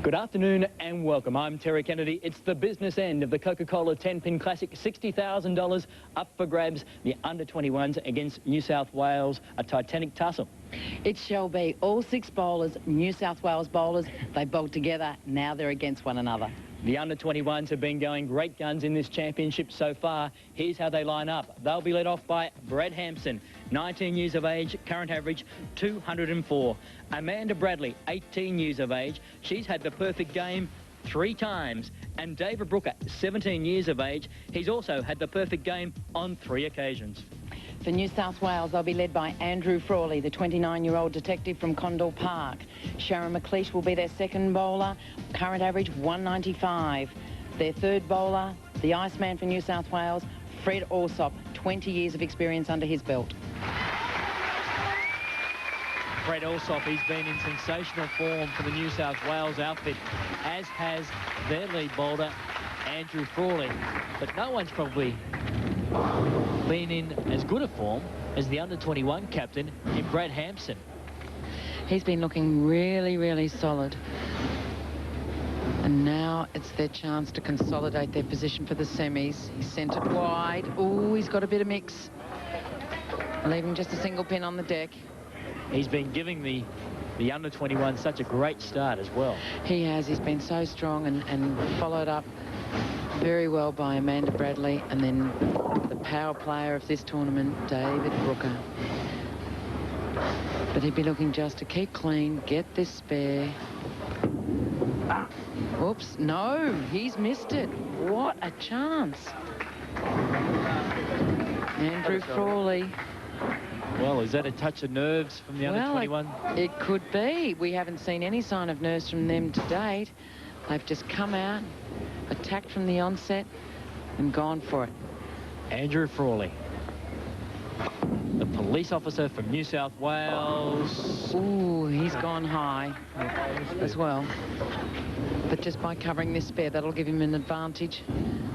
Good afternoon and welcome. I'm Terry Kennedy. It's the business end of the Coca-Cola 10-pin Classic. $60,000 up for grabs. The under-21s against New South Wales, a titanic tussle. It shall be. All 6 bowlers, New South Wales bowlers, they bowled together. Now they're against one another. The under-21s have been going great guns in this championship so far. Here's how they line up. They'll be led off by Brad Hampson, 19 years of age, current average 204. Amanda Bradley, 18 years of age. She's had the perfect game 3 times. And David Brooker, 17 years of age. He's also had the perfect game on 3 occasions. For New South Wales, they'll be led by Andrew Frawley, the 29-year-old detective from Condell Park. Sharon McLeish will be their second bowler, current average 195. Their third bowler, the Iceman for New South Wales, Fred Alsop, 20 years of experience under his belt. Fred Alsop, he's been in sensational form for the New South Wales outfit, as has their lead bowler, Andrew Frawley. But no one's probably been in as good a form as the under-21 captain in Brad Hampson. He's been looking really, really solid. And now it's their chance to consolidate their position for the semis. He's sent it wide. Oh, he's got a bit of mix. Leaving just a single pin on the deck. He's been giving the under-21 such a great start as well. He has. He's been so strong and followed up very well by Amanda Bradley, and then the power player of this tournament, David Brooker. But he'd be looking just to keep clean, get this spare. Oops, no, he's missed it. What a chance. Andrew Frawley. Well, is that a touch of nerves from the under-21? It could be. We haven't seen any sign of nerves from them to date. They've just come out, attacked from the onset, and gone for it. Andrew Frawley, the police officer from New South Wales. Ooh, he's gone high as well. But just by covering this spare, that'll give him an advantage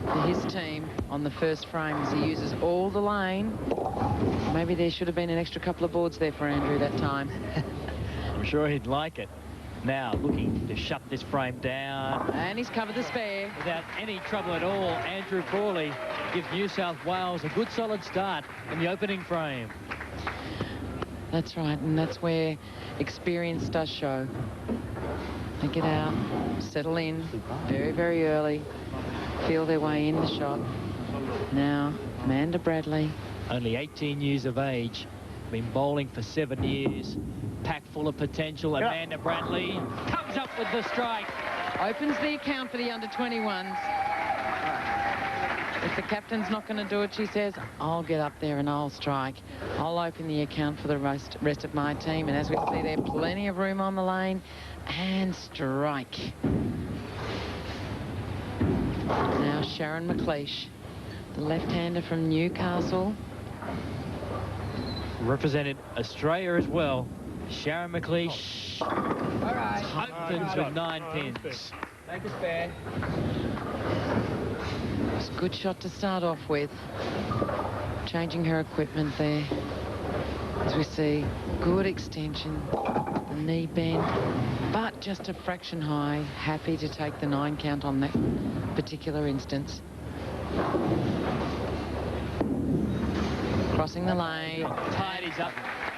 for his team on the first frame as he uses all the lane. Maybe there should have been an extra couple of boards there for Andrew that time. I'm sure he'd like it. Now looking to shut this frame down. And he's covered the spare. Without any trouble at all, Andrew Frawley gives New South Wales a good solid start in the opening frame. That's right, and that's where experience does show. They get out, settle in very, very early, feel their way in the shot. Now, Amanda Bradley. Only 18 years of age, been bowling for 7 years. Pack full of potential. Amanda Bradley comes up with the strike. Opens the account for the under-21s. If the captain's not going to do it, she says, I'll get up there and I'll strike. I'll open the account for the rest of my team. And as we see there, plenty of room on the lane. And strike. Now Sharon McLeish, the left-hander from Newcastle. Represented Australia as well. Sharon McLeish opens with 9 pins. Make a spare. It's a good shot to start off with. Changing her equipment there. As we see, good extension, the knee bend, but just a fraction high. Happy to take the 9 count on that particular instance. Crossing the lane. Tidies up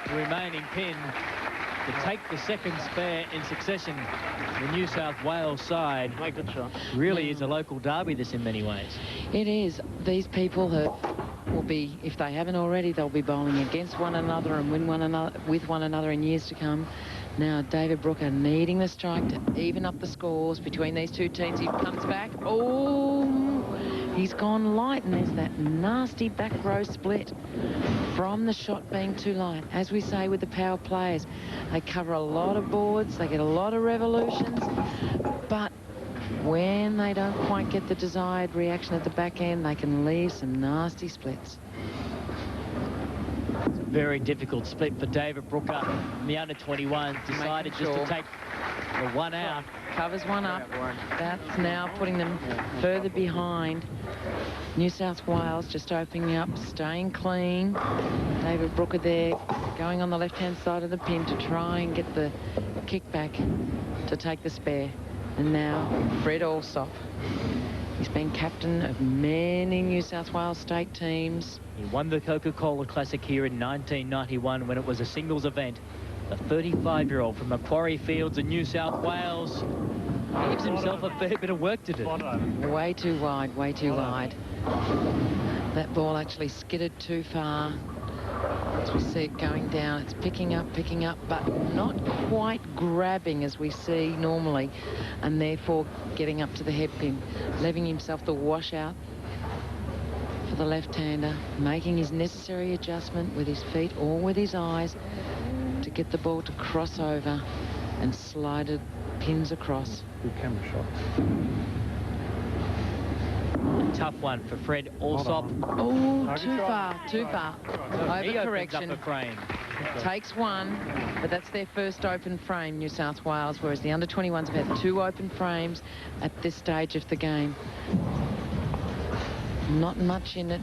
the remaining pin to take the second spare in succession. The New South Wales side really is a local derby, this in many ways. It is. These people will be, if they haven't already, they'll be bowling against one another and with one another in years to come. Now David Brooker needing the strike to even up the scores between these two teams. He comes back. Oh, he's gone light, and there's that nasty back row split from the shot being too light. As we say with the power players, they cover a lot of boards, they get a lot of revolutions, but when they don't quite get the desired reaction at the back end, they can leave some nasty splits. It's a very difficult split for David Brooker. The under-21 decided just to take the one out. Covers one up. That's now putting them further behind. New South Wales just opening up, staying clean. David Brooker there going on the left-hand side of the pin to try and get the kickback to take the spare. And now Fred Alsop. He's been captain of many New South Wales state teams. He won the Coca Cola Classic here in 1991 when it was a singles event. The 35-year-old from Macquarie Fields in New South Wales gives himself a fair bit of work to do. Way too wide, way too wide. That ball actually skidded too far. As we see it going down, it's picking up, but not quite grabbing as we see normally, and therefore getting up to the headpin, leaving himself the washout for the left-hander, making his necessary adjustment with his feet or with his eyes to get the ball to cross over and slide it pins across. Good camera shot. A tough one for Fred Alsop. Oh, too far. Overcorrection. Up a frame. Takes one, but that's their first open frame, New South Wales, whereas the under-21s have had 2 open frames at this stage of the game. Not much in it,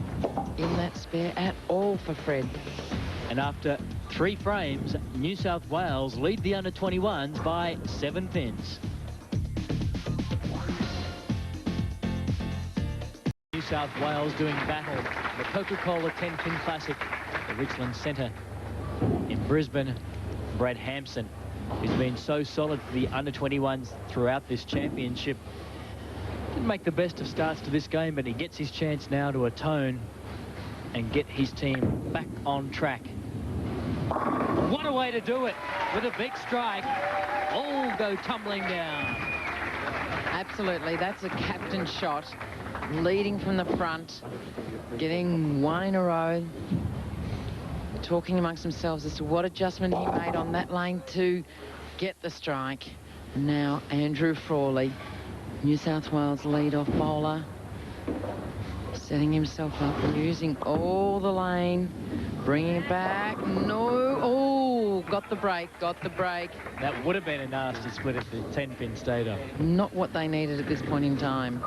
in that spare at all for Fred. And after 3 frames, New South Wales lead the under-21s by 7 pins. New South Wales doing battle. The Coca Cola 10-pin Classic, the Richlands Centre in Brisbane. Brad Hampson, who's been so solid for the under-21s throughout this championship. Didn't make the best of starts to this game, but he gets his chance now to atone and get his team back on track. What a way to do it, with a big strike. All go tumbling down. Absolutely, that's a captain shot. Leading from the front, getting 1 in a row, talking amongst themselves as to what adjustment he made on that lane to get the strike. And now Andrew Frawley, New South Wales lead-off bowler, setting himself up and using all the lane, bringing it back. No, oh, got the break. That would have been a nasty split if the 10-pin stayed up. Not what they needed at this point in time.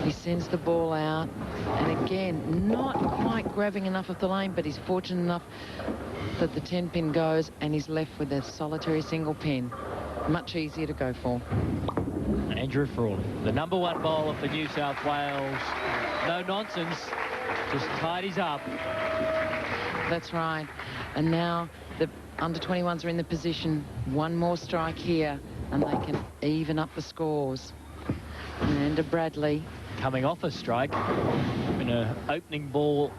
He sends the ball out, and again, not quite grabbing enough of the lane, but he's fortunate enough that the 10-pin goes, and he's left with a solitary single pin. Much easier to go for. Andrew Frawley, the #1 bowler for New South Wales. No nonsense, just tidies up. That's right. And now the under-21s are in the position. 1 more strike here, and they can even up the scores. Amanda Bradley. Coming off a strike in an opening ball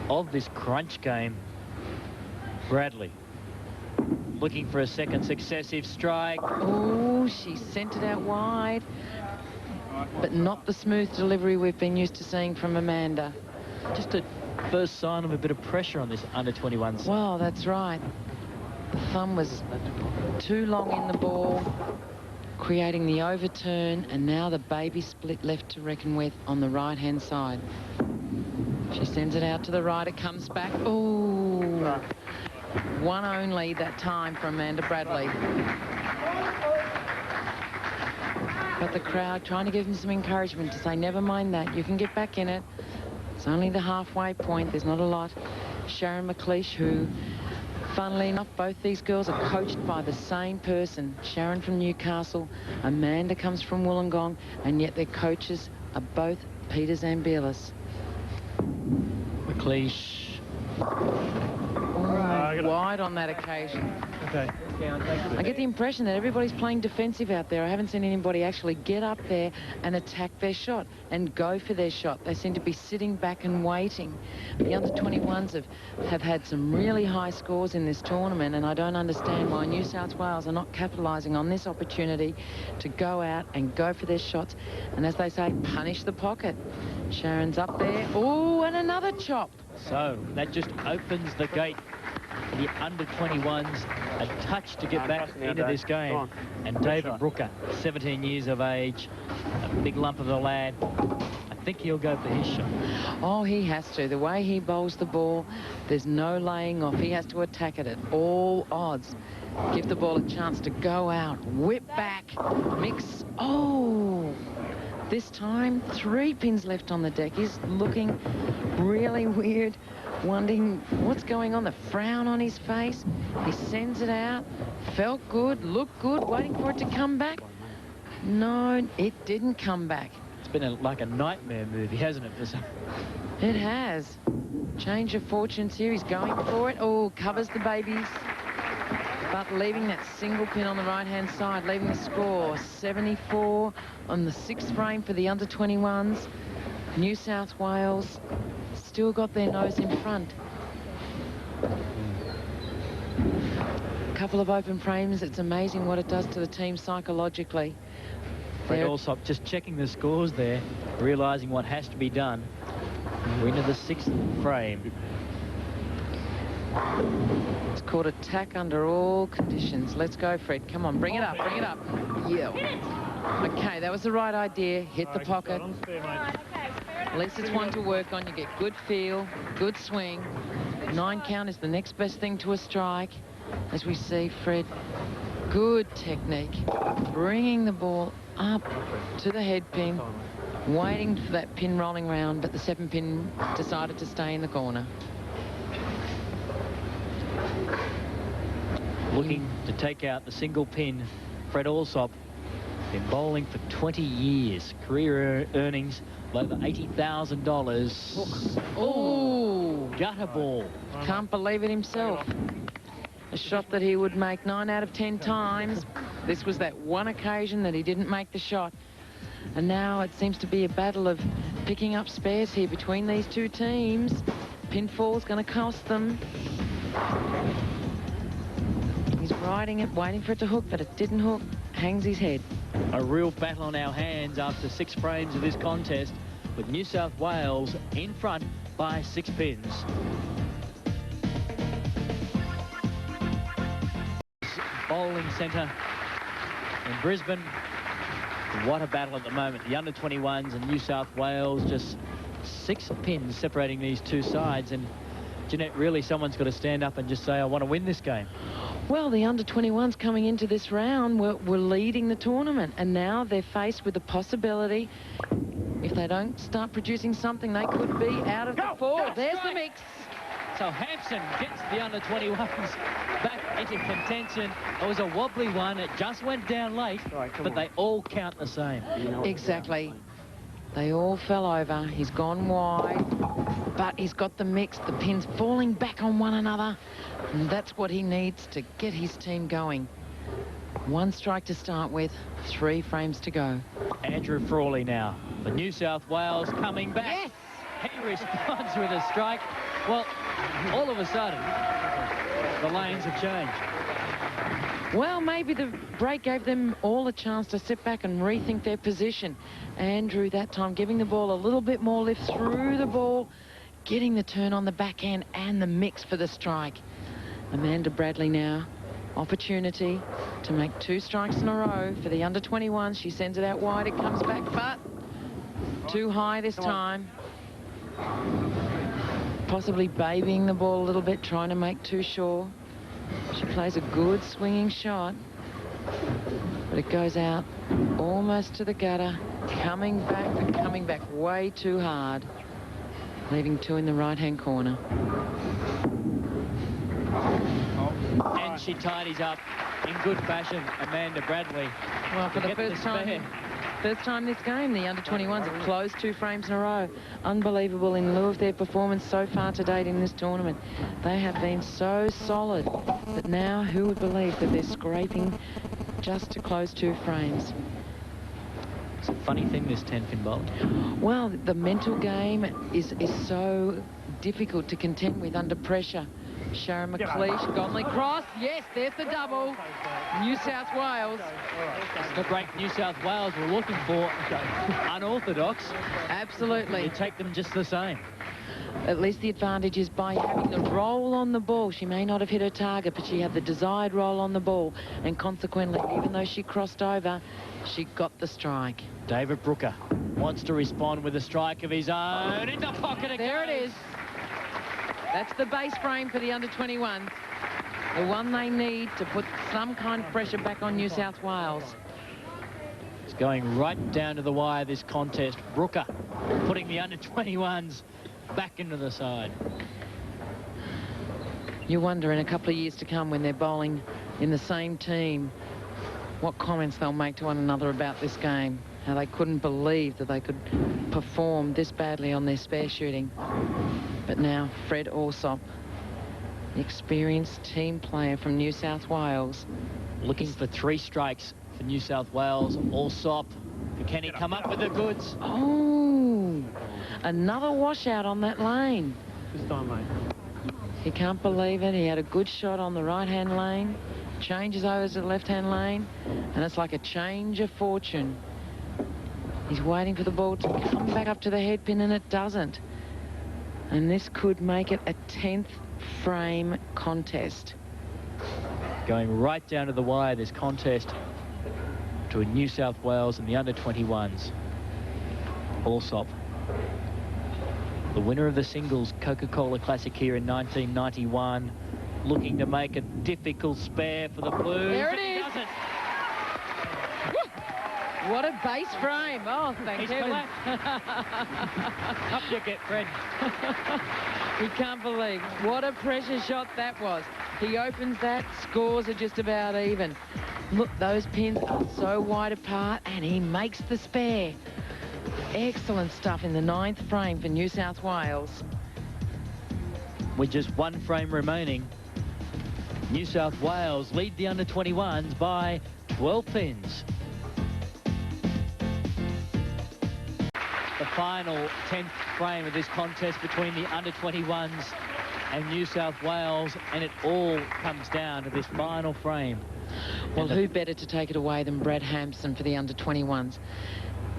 of this crunch game. Bradley looking for a second successive strike. Oh, she sent it out wide, but not the smooth delivery we've been used to seeing from Amanda. Just a first sign of a bit of pressure on this under-21s. Well, that's right. The thumb was too long in the ball, creating the overturn, and now the baby split left to reckon with on the right-hand side. She sends it out to the right. It comes back. Oh, 1 only that time for Amanda Bradley. But the crowd trying to give him some encouragement to say, never mind that, you can get back in it. It's only the halfway point. There's not a lot. Sharon McLeish, who, funnily enough, both these girls are coached by the same person. Sharon from Newcastle, Amanda comes from Wollongong, and yet their coaches are both Peter Zambilis. McLeish. Wide on that occasion. Okay. I get the impression that everybody's playing defensive out there. I haven't seen anybody actually get up there and attack their shot and go for their shot. They seem to be sitting back and waiting. The under-21s have had some really high scores in this tournament, and I don't understand why New South Wales are not capitalising on this opportunity to go out and go for their shots. And as they say, punish the pocket. Sharon's up there. Oh, and another chop. So that just opens the gate. The under-21s a touch to get back into this game. And David Brooker, 17 years of age, a big lump of the lad. I think he'll go for his shot. Oh, he has to. The way he bowls the ball, there's no laying off. He has to attack it at all odds. Give the ball a chance to go out, whip back, mix. Oh, this time 3 pins left on the deck. He's looking really weird wondering what's going on, the frown on his face. He sends it out, felt good, looked good, waiting for it to come back. No, it didn't come back. It's been like a nightmare movie, hasn't it? It has. Change of fortunes here. He's going for it. Oh, covers the babies. But leaving that single pin on the right-hand side, leaving the score 74 on the 6th frame for the under-21s. New South Wales still got their nose in front. A couple of open frames. It's amazing what it does to the team psychologically. Fred Alsop just checking the scores there, realising what has to be done. We're into the 6th frame. It's called attack under all conditions. Let's go, Fred. Come on, bring it up, bring it up. Yeah. Okay, that was the right idea. Hit the pocket. At least it's one to work on. You get good feel, good swing. 9 count is the next best thing to a strike. As we see, Fred, good technique. Bringing the ball up to the head pin, waiting for that pin rolling round, but the 7 pin decided to stay in the corner. Looking to take out the single pin. Fred Alsop, been bowling for 20 years. Career earnings over $80,000. Oh, gutter ball. Can't believe it himself. A shot that he would make 9 out of 10 times. This was that one occasion that he didn't make the shot. And now it seems to be a battle of picking up spares here between these two teams. Pinfall's going to cost them. He's riding it, waiting for it to hook, but it didn't hook. Hangs his head. A real battle on our hands after 6 frames of this contest, with New South Wales in front by 6 pins. Bowling centre in Brisbane. What a battle at the moment. The under-21s and New South Wales, just 6 pins separating these two sides. And Jeanette, really someone's got to stand up and just say, I want to win this game. Well, the under-21s coming into this round were leading the tournament, and now they're faced with the possibility, if they don't start producing something, they could be out of the 4. There's the mix. So Hampson gets the under-21s back into contention. It was a wobbly one. It just went down late, but they all count the same. Exactly. They all fell over. He's gone wide, but he's got the mix. The pins falling back on one another, and that's what he needs to get his team going. 1 strike to start with, 3 frames to go. Andrew Frawley now. The New South Wales coming back. Yes! He responds with a strike. Well, all of a sudden, the lanes have changed. Well, maybe the break gave them all a chance to sit back and rethink their position. Andrew, that time, giving the ball a little bit more lift through the ball, getting the turn on the backhand and the mix for the strike. Amanda Bradley now, opportunity to make 2 strikes in a row for the under-21. She sends it out wide, it comes back, but too high this time. Possibly babying the ball a little bit, trying to make too sure. She plays a good swinging shot, but it goes out almost to the gutter, coming back way too hard, leaving 2 in the right-hand corner. And she tidies up in good fashion, Amanda Bradley. Well, for the first time this game, the under-21s have closed 2 frames in a row. Unbelievable in lieu of their performance so far to date in this tournament. They have been so solid, but now who would believe that they're scraping just to close 2 frames. It's a funny thing, this 10-pin bowling. Well, the mental game is so difficult to contend with under pressure. Sharon McLeish, Gonley Cross. Yes, there's the double. New South Wales. The break New South Wales were looking for. Unorthodox. Absolutely. You take them just the same. At least the advantage is by having the roll on the ball. She may not have hit her target, but she had the desired roll on the ball. And consequently, even though she crossed over, she got the strike. David Brooker wants to respond with a strike of his own. In the pocket again. There it is. That's the base frame for the under-21s. The one they need to put some kind of pressure back on New South Wales. It's going right down to the wire, this contest. Brooker putting the under-21s back into the side. You wonder in a couple of years to come, when they're bowling in the same team, what comments they'll make to one another about this game. How they couldn't believe that they could perform this badly on their spare shooting. But now Fred Alsop, the experienced team player from New South Wales, looking for 3 strikes for New South Wales. Alsop, can he come up with the goods? Oh, another washout on that lane. This time, mate. He can't believe it. He had a good shot on the right-hand lane, changes over to the left-hand lane, and it's like a change of fortune. He's waiting for the ball to come back up to the headpin, and it doesn't. And this could make it a 10th frame contest. Going right down to the wire, this contest between New South Wales and the under-21s. Alsop, the winner of the singles Coca Cola Classic here in 1991, looking to make a difficult spare for the Blues. There it is. What a base frame. Oh, thank heaven. Up you get, Fred. We can't believe what a pressure shot that was. He opens that, scores are just about even. Look, those pins are so wide apart, and he makes the spare. Excellent stuff in the 9th frame for New South Wales. With just 1 frame remaining, New South Wales lead the under-21s by 12 pins. The final 10th frame of this contest between the under-21s and New South Wales, and it all comes down to this final frame. Well, who better to take it away than Brad Hampson for the under-21s?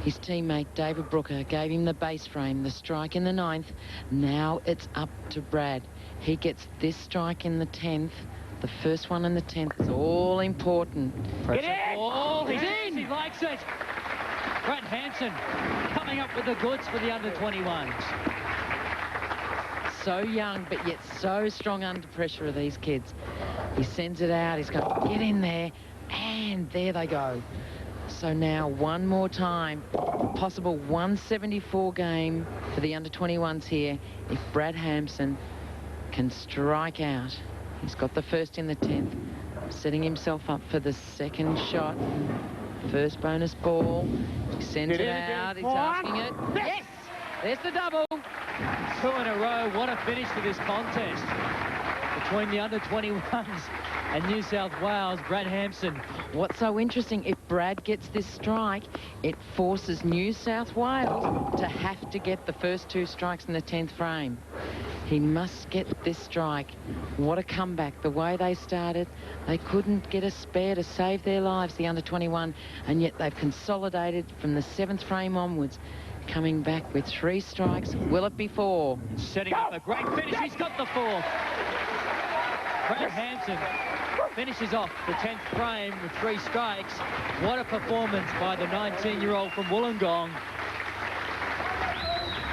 His teammate David Brooker gave him the base frame, the strike in the 9th. Now it's up to Brad. He gets this strike in the 10th. The first one in the 10th is all important. Get in! Oh, he's in! He likes it. Brad Hampson coming up with the goods for the under-21s. So young, but yet so strong under pressure are these kids. He sends it out. He's going to get in there, and there they go. So now one more time, possible 174 game for the under-21s here if Brad Hampson can strike out. He's got the first in the 10th, setting himself up for the second shot. First bonus ball. He sends it out. He's asking it. Yes! There's the double. 2 in a row. What a finish for this contest between the under-21s and New South Wales. Brad Hampson. What's so interesting, if Brad gets this strike, it forces New South Wales to have to get the first 2 strikes in the 10th frame. He must get this strike. What a comeback. The way they started, they couldn't get a spare to save their lives, the under-21, and yet they've consolidated from the 7th frame onwards, coming back with 3 strikes. Will it be 4? Setting up a great finish. He's got the 4th. Brad Hampson finishes off the 10th frame with 3 strikes. What a performance by the 19-year-old from Wollongong.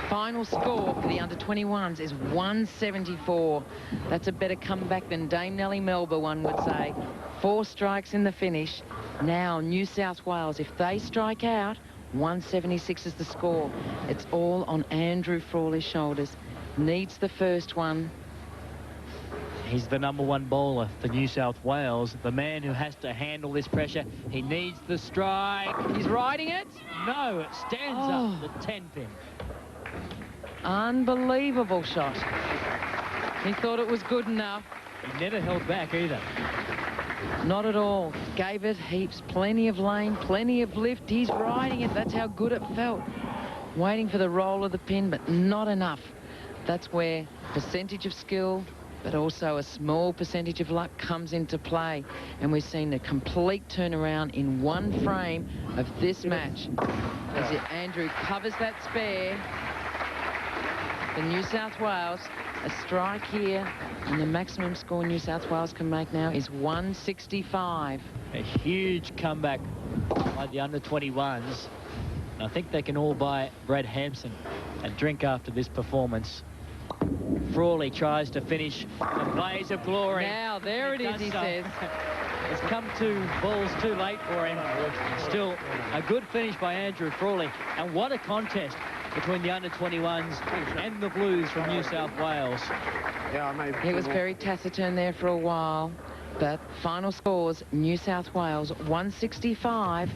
Final score for the under-21s is 174. That's a better comeback than Dame Nellie Melba, one would say. 4 strikes in the finish. Now New South Wales, if they strike out, 176 is the score. It's all on Andrew Frawley's shoulders. Needs the first one. He's the #1 bowler for New South Wales, the man who has to handle this pressure. He needs the strike. He's riding it. No, it stands up the 10 pin. Unbelievable shot. He thought it was good enough. He never held back either. Not at all. Gave it heaps. Plenty of lane, plenty of lift. He's riding it. That's how good it felt. Waiting for the roll of the pin, but not enough. That's where percentage of skill, but also a small percentage of luck comes into play. And we've seen a complete turnaround in 1 frame of this match. As Andrew covers that spare for New South Wales. A strike here, and the maximum score New South Wales can make now is 165. A huge comeback by the under-21s. I think they can all buy Brad Hampson a drink after this performance. Frawley tries to finish a blaze of glory. Now, there it is, he says. It's come 2 balls too late for him. Still, a good finish by Andrew Frawley. And what a contest. between the under-21s and the Blues from New South Wales. He was very taciturn there for a while, but final scores, New South Wales 165,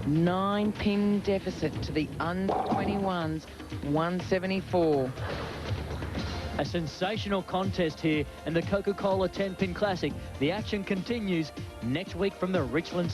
9-pin deficit to the under-21s 174. A sensational contest here in the Coca-Cola 10-pin Classic. The action continues next week from the Richlands